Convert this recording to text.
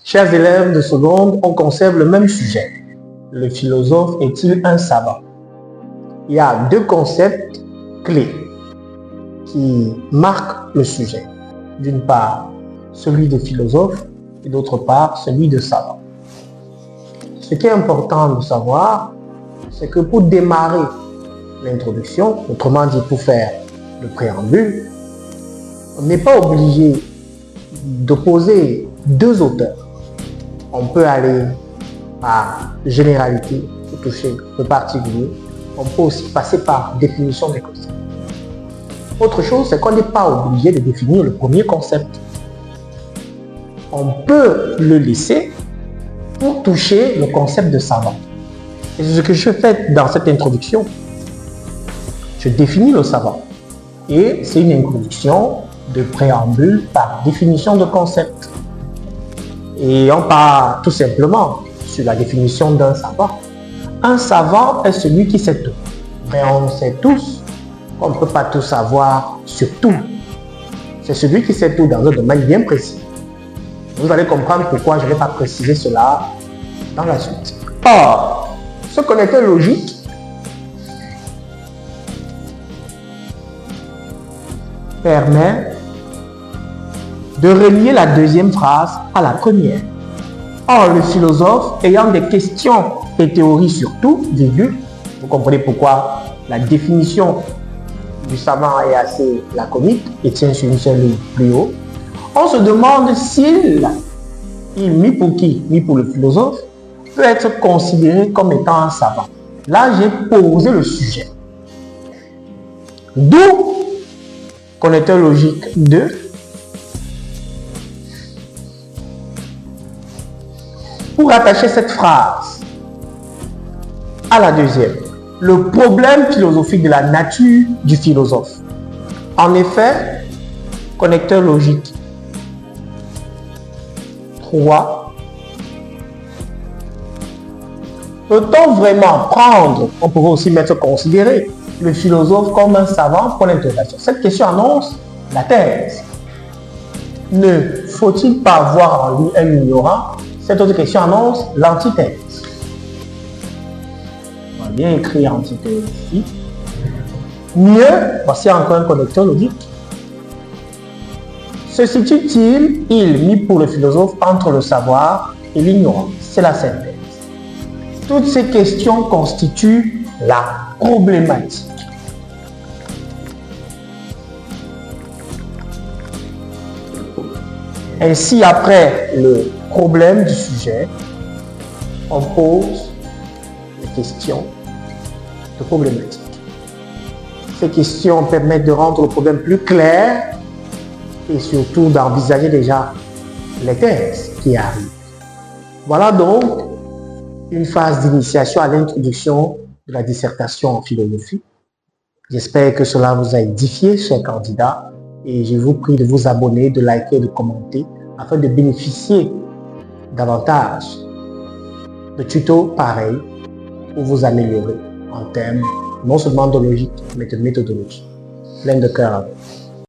Chers élèves de seconde, on conserve le même sujet. Le philosophe est-il un savant? Il y a deux concepts clés qui marquent le sujet. D'une part, celui de philosophe et d'autre part, celui de savant. Ce qui est important de savoir, c'est que pour démarrer l'introduction, autrement dit pour faire le préambule, on n'est pas obligé d'opposer deux auteurs. On peut aller par généralité pour toucher le particulier. On peut aussi passer par définition des concepts. Autre chose, c'est qu'on n'est pas obligé de définir le premier concept. On peut le laisser pour toucher le concept de savant. Et c'est ce que je fais dans cette introduction. Je définis le savant. Et c'est une introduction de préambule par définition de concept. Et on part tout simplement sur la définition d'un savant. Un savant est celui qui sait tout. Mais on sait tous qu'on ne peut pas tout savoir sur tout. C'est celui qui sait tout dans un domaine bien précis. Vous allez comprendre pourquoi je ne vais pas préciser cela dans la suite. Or, ce connecteur logique permet de relier la deuxième phrase à la première. Or, le philosophe ayant des questions et théories sur tout, virgule, vous comprenez pourquoi la définition du savant est assez laconique et tient sur une seule ligne plus haut. On se demande s'il, mis pour qui? Mis pour le philosophe, peut être considéré comme étant un savant. Là, j'ai posé le sujet. D'où connecteur logique 2. Pour attacher cette phrase à la deuxième, le problème philosophique de la nature du philosophe. En effet, connecteur logique 3. Peut-on vraiment prendre, on pourrait aussi mettre considérer le philosophe comme un savant pour l'interrogation? Cette question annonce la thèse. Ne faut-il pas voir en lui un ignorant? Cette autre question annonce l'antithèse. On va bien écrire antithèse ici. Mieux, voici encore un connecteur logique. Se situe-t-il, mis pour le philosophe, entre le savoir et l'ignorance? C'est la synthèse. Toutes ces questions constituent la problématique. Ainsi, après le problème du sujet, on pose les questions de problématique. Ces questions permettent de rendre le problème plus clair et surtout d'envisager déjà les thèses qui arrivent. Voilà donc une phase d'initiation à l'introduction de la dissertation en philosophie. J'espère que cela vous a édifié, chers candidats, et je vous prie de vous abonner, de liker, de commenter afin de bénéficier davantage de tutos pareils pour vous améliorer en termes non seulement de logique, mais de méthodologie. Plein de cœur avec.